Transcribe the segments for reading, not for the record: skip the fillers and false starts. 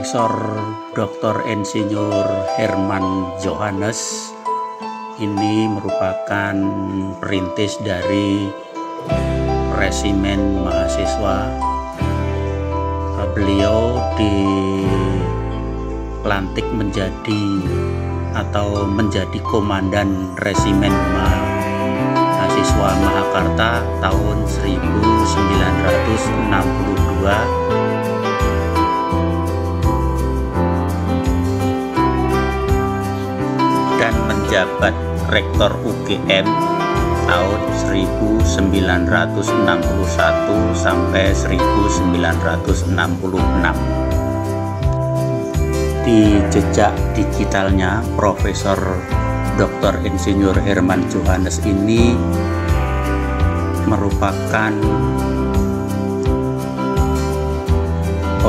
Profesor Dr. Insinyur Herman Johannes ini merupakan perintis dari resimen mahasiswa. Beliau dilantik menjadi komandan resimen mahasiswa Mahakarta tahun 1962 dan menjabat Rektor UGM tahun 1961 sampai 1966. Di jejak digitalnya, Profesor Dr. Insinyur Herman Johannes ini merupakan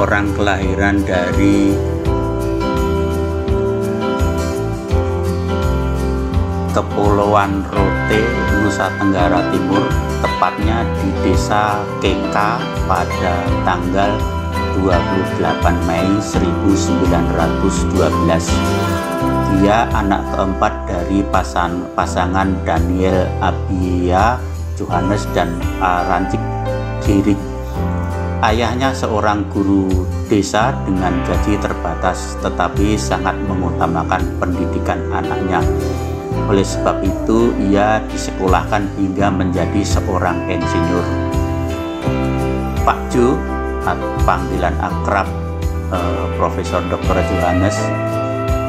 orang kelahiran dari Kepulauan Rote, Nusa Tenggara Timur, tepatnya di Desa Keka pada tanggal 28 Mei 1912. Dia anak keempat dari pasangan Daniel Abia Johannes dan Arancik Girik. Ayahnya seorang guru desa dengan gaji terbatas, tetapi sangat mengutamakan pendidikan anaknya. Oleh sebab itu, ia disekolahkan hingga menjadi seorang insinyur. Pak Jo, panggilan akrab Profesor Dr. Johannes,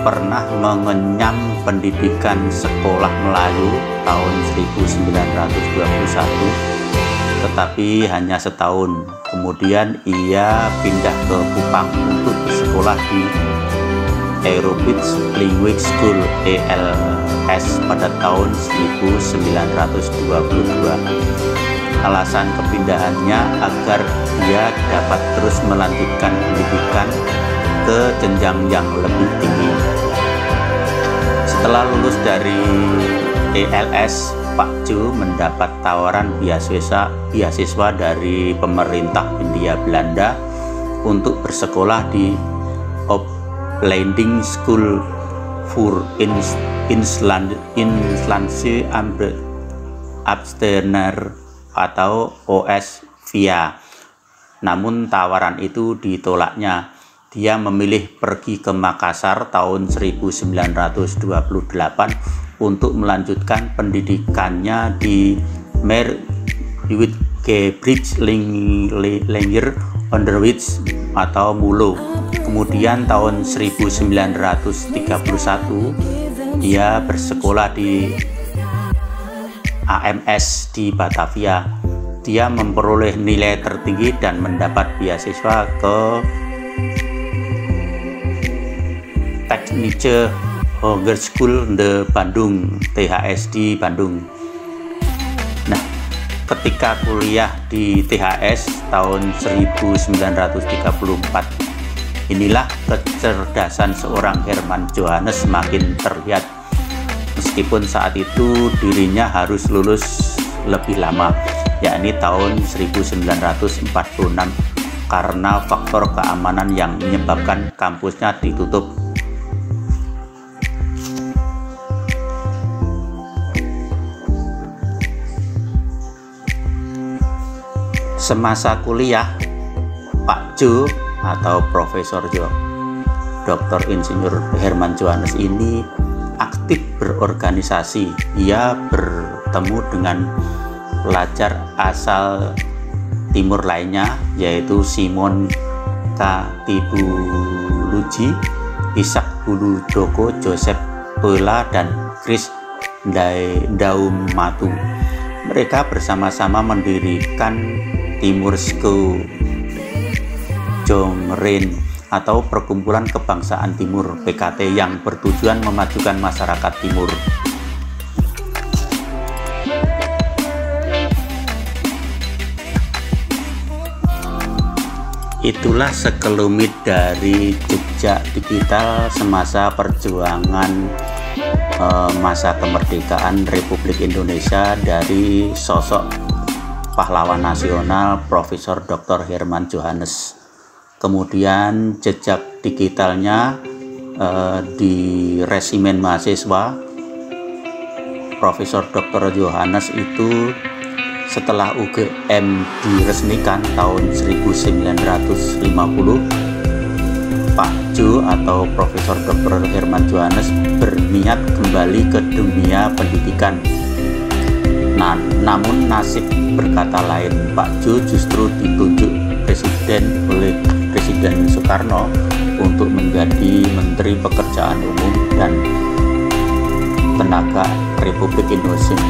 pernah mengenyam pendidikan sekolah Melayu tahun 1921, tetapi hanya setahun. Kemudian ia pindah ke Kupang untuk sekolah di Aerobics Language School (ALS) pada tahun 1922. Alasan kepindahannya agar dia dapat terus melanjutkan pendidikan ke jenjang yang lebih tinggi. Setelah lulus dari ALS, Pak Jo mendapat tawaran beasiswa dari pemerintah Hindia Belanda untuk bersekolah di Opleiding School voor Inlandse Ambtenaar atau OSVIA. Namun tawaran itu ditolaknya. Dia memilih pergi ke Makassar tahun 1928 untuk melanjutkan pendidikannya di Meerwijkgebied Langer Onderwijs atau MULO. Kemudian tahun 1931 dia bersekolah di AMS di Batavia. Dia memperoleh nilai tertinggi dan mendapat beasiswa ke Technische Hogeschool de Bandung (THS) di Bandung. Nah, ketika kuliah di THS tahun 1934, inilah kecerdasan seorang Herman Johannes semakin terlihat. Meskipun saat itu dirinya harus lulus lebih lama, yakni tahun 1946, karena faktor keamanan yang menyebabkan kampusnya ditutup. Semasa kuliah, Pak Jo atau Profesor Dr. Insinyur Herman Johannes ini aktif berorganisasi. Ia bertemu dengan pelajar asal timur lainnya, yaitu Simon Katibuluji, Ishak Buludoko, Joseph Poela, dan Chris Ndaumatu. Mereka bersama-sama mendirikan Timursko Jongren atau Perkumpulan Kebangsaan Timur (PKT) yang bertujuan memajukan masyarakat Timur. Itulah sekelumit dari jejak digital semasa perjuangan masa kemerdekaan Republik Indonesia dari sosok pahlawan nasional Profesor Dr. Herman Johannes. Kemudian jejak digitalnya di resimen mahasiswa, Profesor Dr. Johannes itu setelah UGM diresmikan tahun 1950, Pak Jo atau Profesor Dr. Herman Johannes berniat kembali ke dunia pendidikan. Nah, namun nasib berkata lain. Pak Jo justru ditunjuk presiden oleh Presiden Soekarno untuk menjadi Menteri Pekerjaan Umum dan Tenaga Republik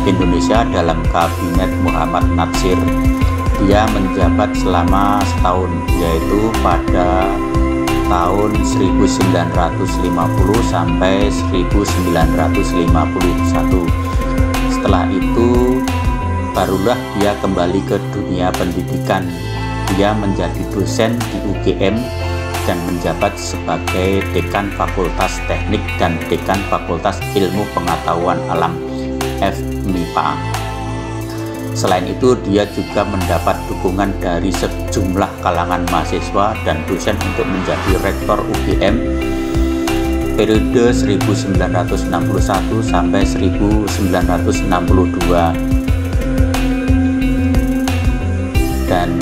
Indonesia dalam Kabinet Muhammad Natsir. Dia menjabat selama setahun, yaitu pada tahun 1950 sampai 1951. Setelah itu barulah dia kembali ke dunia pendidikan. Dia menjadi dosen di UGM dan menjabat sebagai Dekan Fakultas Teknik dan Dekan Fakultas Ilmu Pengetahuan Alam FMIPA. Selain itu, dia juga mendapat dukungan dari sejumlah kalangan mahasiswa dan dosen untuk menjadi rektor UGM periode 1961 sampai 1962. Dan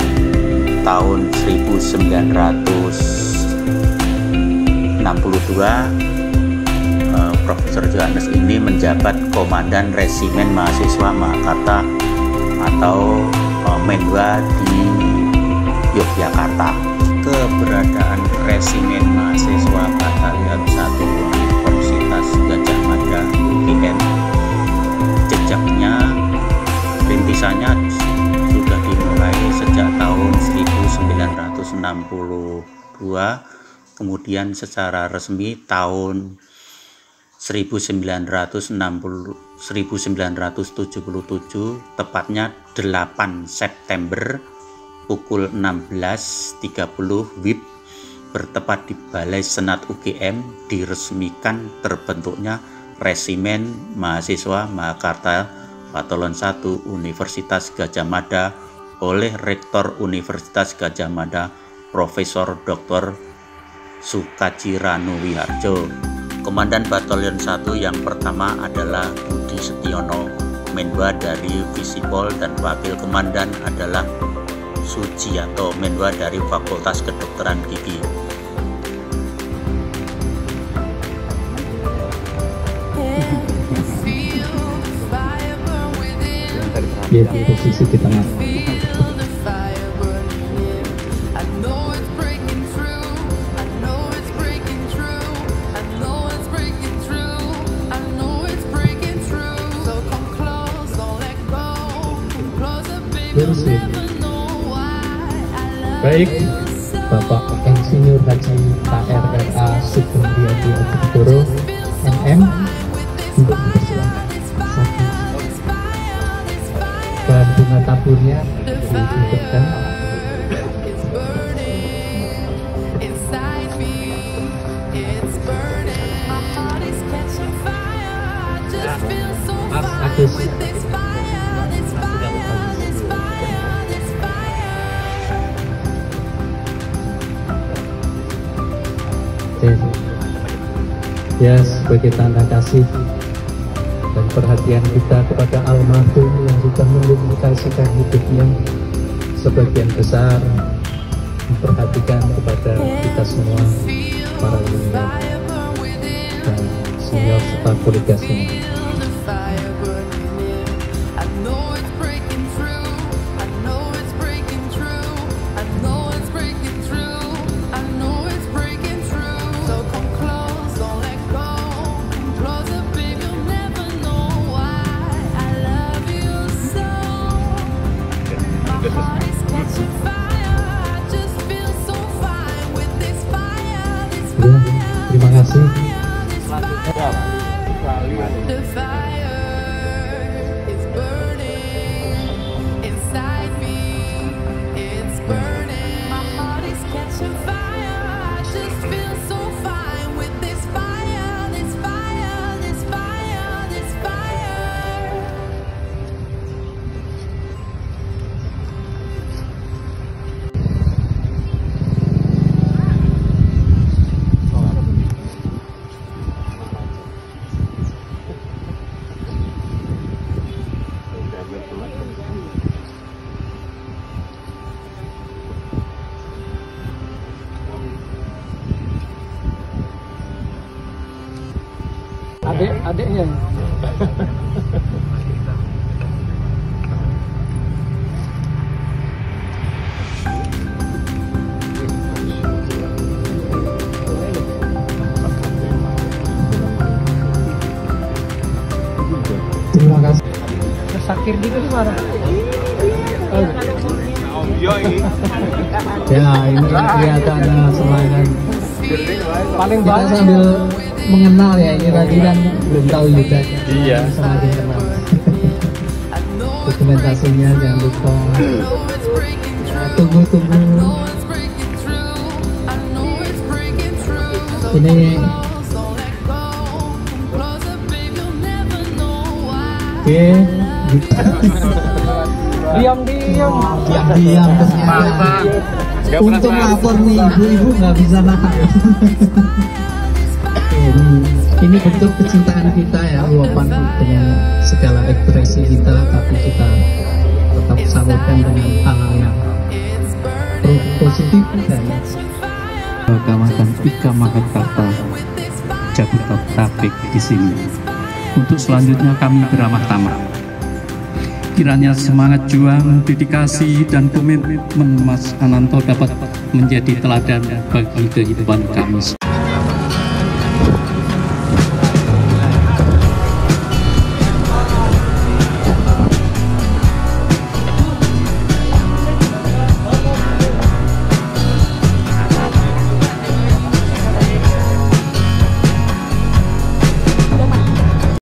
tahun 1962 Profesor Johannes ini menjabat Komandan Resimen Mahasiswa Mahakarta atau Menwa di Yogyakarta. Keberadaan Resimen Mahasiswa Batalion 1 Universitas Gadjah Mada UGM, jejaknya rintisannya sudah dimulai sejak tahun 1962, kemudian secara resmi tahun 1977, tepatnya 8 September pukul 16.30 WIB, bertepat di Balai Senat UGM, diresmikan terbentuknya Resimen Mahasiswa Mahakarta Batalion 1 Universitas Gadjah Mada oleh Rektor Universitas Gadjah Mada Profesor Dr. Sukajiranu Wiharjo. Komandan Batalion 1 yang pertama adalah Budi Setiono, Menwa dari Visipol, dan Wakil Komandan adalah Sujiyanto, Menwa dari Fakultas Kedokteran Gigi. Dia di posisi di tengah. Baik, Bapak Insinyur Haji KRRA Sugeng Riyadi Adiputro MM, untuk dipersilakan dan bunga taburnya dihidupkan. Mas Agus. Ya, sebagai tanda kasih dan perhatian kita kepada almarhum yang sudah mendedikasikan hidupnya sebagian besar memperhatikan kepada kita semua, para junior dan senior serta kolega semua. Terima kasih. adiknya. Terima kasih. Sakir gitu gimana? Ya, ini kelihatan semangat. Paling kita sambil mengenal ya, ini tadi kan belum tahu juga. Iya. Semakin kenal. Dokumentasinya jangan lupa. Tunggu. Ini oke. Diam ternyata. Untung lapor nih ibu-ibu nggak bisa nahan. Ini bentuk kecintaan kita ya, luapan dengan segala ekspresi kita, tapi kita tetap salurkan dengan hal-hal yang positif dan Kawasan Ika Mahakarta Jabodetabek di sini. Untuk selanjutnya kami beramah tamah. Kiranya semangat juang, dedikasi, dan komitmen Mas Ananto dapat menjadi teladan bagi kehidupan kami.